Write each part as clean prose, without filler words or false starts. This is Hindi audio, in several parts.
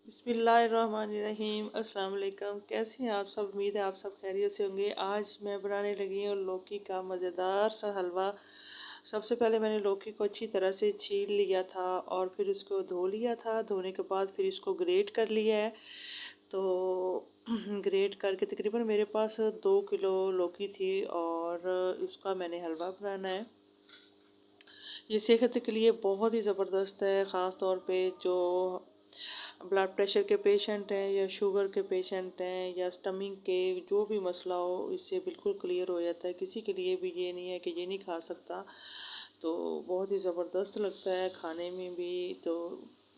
बिस्मिल्लाहिर्रहमानिर्रहीम। अस्सलाम वालेकुम। कैसे हैं आप सब? उम्मीद है आप सब खैरियत से होंगे। आज मैं बनाने लगी हूँ लौकी का मज़ेदार सा हलवा। सबसे पहले मैंने लौकी को अच्छी तरह से छील लिया था और फिर उसको धो लिया था। धोने के बाद फिर इसको ग्रेट कर लिया है। तो ग्रेट करके तकरीबन मेरे पास 2 किलो लौकी थी और उसका मैंने हलवा बनाना है। ये सेहत के लिए बहुत ही ज़बरदस्त है, ख़ास तौर पे जो ब्लड प्रेशर के पेशेंट हैं या शुगर के पेशेंट हैं या स्टमिंग के जो भी मसला हो, इससे बिल्कुल क्लियर हो जाता है। किसी के लिए भी ये नहीं है कि ये नहीं खा सकता। तो बहुत ही ज़बरदस्त लगता है खाने में भी तो,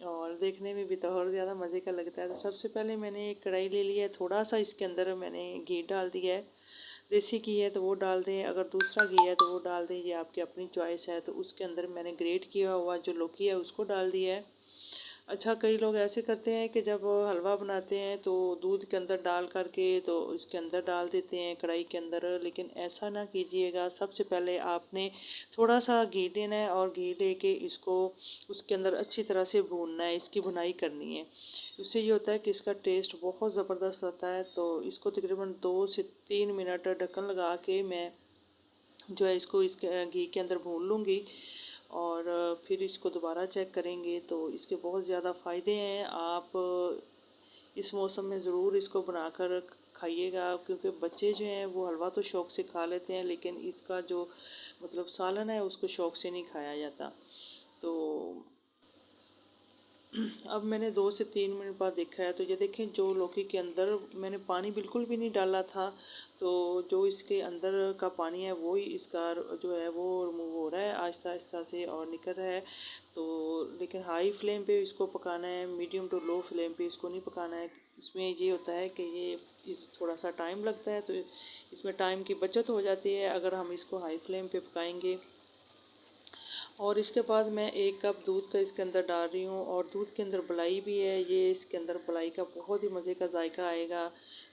और देखने में भी तो और ज़्यादा मज़े का लगता है। तो सबसे पहले मैंने एक कढ़ाई ले लिया है, थोड़ा सा इसके अंदर मैंने घी डाल दिया है। देसी घी है तो वो डाल दें, अगर दूसरा घी है तो वो डाल दें, ये आपकी अपनी चॉइस है। तो उसके अंदर मैंने ग्रेट किया हुआ जो लौकी है उसको डाल दिया है। अच्छा, कई लोग ऐसे करते हैं कि जब हलवा बनाते हैं तो दूध के अंदर डाल करके तो इसके अंदर डाल देते हैं कढ़ाई के अंदर, लेकिन ऐसा ना कीजिएगा। सबसे पहले आपने थोड़ा सा घी लेना है और घी लेके इसको उसके अंदर अच्छी तरह से भूनना है, इसकी भुनाई करनी है। इससे ये होता है कि इसका टेस्ट बहुत ज़बरदस्त आता है। तो इसको तकरीबन 2 से 3 मिनट ढक्कन लगा के मैं जो है इसको इसके घी के अंदर भून लूँगी और फिर इसको दोबारा चेक करेंगे। तो इसके बहुत ज़्यादा फ़ायदे हैं। आप इस मौसम में ज़रूर इसको बनाकर खाइएगा, क्योंकि बच्चे जो हैं वो हलवा तो शौक़ से खा लेते हैं, लेकिन इसका जो मतलब सालन है उसको शौक़ से नहीं खाया जाता। तो अब मैंने 2 से 3 मिनट बाद देखा है तो ये देखें, जो लौकी के अंदर मैंने पानी बिल्कुल भी नहीं डाला था। तो जो इसके अंदर का पानी है वो ही इसका जो है वो रिमूव हो रहा है आहिस्ता आहिस्ता से और निकल रहा है। तो लेकिन हाई फ्लेम पे इसको पकाना है, मीडियम टू लो फ्लेम पे इसको नहीं पकाना है। इसमें ये होता है कि ये थोड़ा सा टाइम लगता है, तो इसमें टाइम की बचत हो जाती है अगर हम इसको हाई फ्लेम पे पकाएंगे। और इसके बाद मैं 1 कप दूध का इसके अंदर डाल रही हूँ और दूध के अंदर मलाई भी है। ये इसके अंदर मलाई का बहुत ही मज़े का जायका आएगा।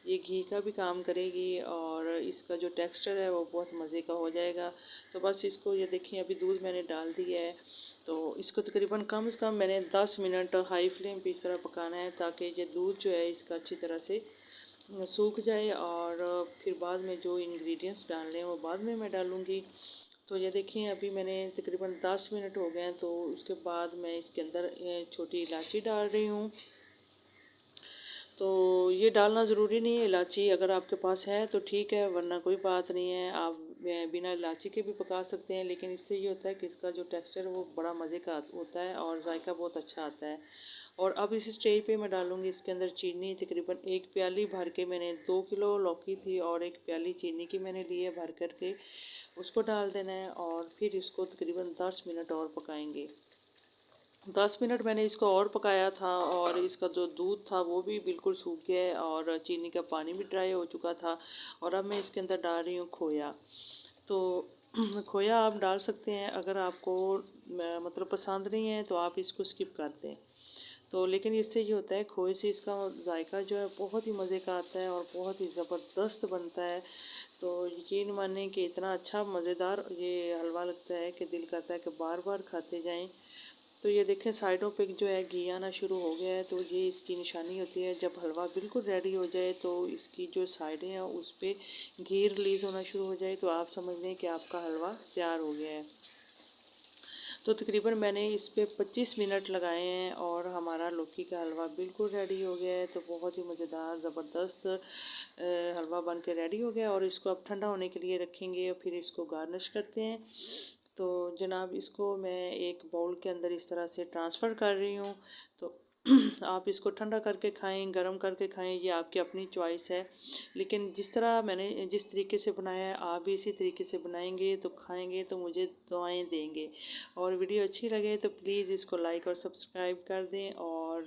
ये घी का भी काम करेगी और इसका जो टेक्सचर है वो बहुत मज़े का हो जाएगा। तो बस इसको ये देखिए, अभी दूध मैंने डाल दिया है। तो इसको तकरीबन कम से कम मैंने 10 मिनट हाई फ्लेम पे इस तरह पकाना है, ताकि ये दूध जो है इसका अच्छी तरह से सूख जाए। और फिर बाद में जो इंग्रेडिएंट्स डालने हैं वो बाद में मैं डालूँगी। तो ये देखिए, अभी मैंने तकरीबन 10 मिनट हो गए हैं। तो उसके बाद मैं इसके अंदर छोटी इलायची डाल रही हूँ। तो ये डालना ज़रूरी नहीं है इलायची, अगर आपके पास है तो ठीक है, वरना कोई बात नहीं है, आप बिना इलायची के भी पका सकते हैं। लेकिन इससे ये होता है कि इसका जो टेक्सचर है वो बड़ा मज़े का होता है और जायका बहुत अच्छा आता है। और अब इस स्टेज पे मैं डालूँगी इसके अंदर चीनी। तकरीबन 1 प्याली भर के, मैंने 2 किलो लौकी थी और 1 प्याली चीनी की मैंने ली है भर करके, उसको डाल देना है। और फिर इसको तकरीबन 10 मिनट और पकाएंगे। 10 मिनट मैंने इसको और पकाया था और इसका जो दूध था वो भी बिल्कुल सूख गया है और चीनी का पानी भी ड्राई हो चुका था। और अब मैं इसके अंदर डाल रही हूँ खोया। तो खोया आप डाल सकते हैं, अगर आपको मतलब पसंद नहीं है तो आप इसको स्किप कर दें। तो लेकिन इससे ये होता है, खोए से इसका जायका जो है बहुत ही मज़े का आता है और बहुत ही ज़बरदस्त बनता है। तो यकीन मानें कि इतना अच्छा मज़ेदार ये हलवा लगता है कि दिल करता है कि बार बार खाते जाएं। तो ये देखें, साइडों पे जो है घी आना शुरू हो गया है। तो ये इसकी निशानी होती है, जब हलवा बिल्कुल रेडी हो जाए तो इसकी जो साइडें हैं उस पर घी रिलीज़ होना शुरू हो जाए, तो आप समझ लें कि आपका हलवा तैयार हो गया है। तो तकरीबन मैंने इस पे 25 मिनट लगाए हैं और हमारा लौकी का हलवा बिल्कुल रेडी हो गया है। तो बहुत ही मज़ेदार ज़बरदस्त हलवा बन के रेडी हो गया। और इसको अब ठंडा होने के लिए रखेंगे और फिर इसको गार्निश करते हैं। तो जनाब, इसको मैं एक बाउल के अंदर इस तरह से ट्रांसफ़र कर रही हूँ। तो आप इसको ठंडा करके खाएं, गरम करके खाएं, ये आपकी अपनी चॉइस है। लेकिन जिस तरह मैंने जिस तरीके से बनाया है, आप भी इसी तरीके से बनाएंगे तो खाएंगे तो मुझे दुआएं देंगे। और वीडियो अच्छी लगे तो प्लीज़ इसको लाइक और सब्सक्राइब कर दें और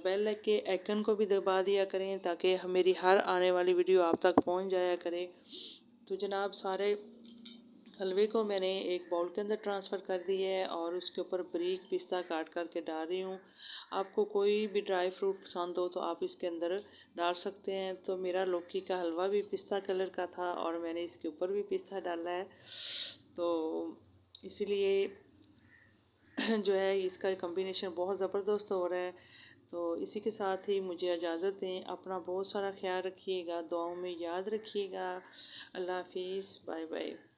बेल के आइकन को भी दबा दिया करें, ताकि मेरी हर आने वाली वीडियो आप तक पहुंच जाया करे। तो जनाब, सारे हलवे को मैंने एक बाउल के अंदर ट्रांसफ़र कर दिया है और उसके ऊपर बारीक पिस्ता काट करके डाल रही हूँ। आपको कोई भी ड्राई फ्रूट पसंद हो तो आप इसके अंदर डाल सकते हैं। तो मेरा लौकी का हलवा भी पिस्ता कलर का था और मैंने इसके ऊपर भी पिस्ता डाला है। तो इसीलिए जो है इसका कॉम्बिनेशन बहुत ज़बरदस्त हो रहा है। तो इसी के साथ ही मुझे इजाज़त दें। अपना बहुत सारा ख्याल रखिएगा, दुआओं में याद रखिएगा। अल्लाह हाफिज़, बाय बाय।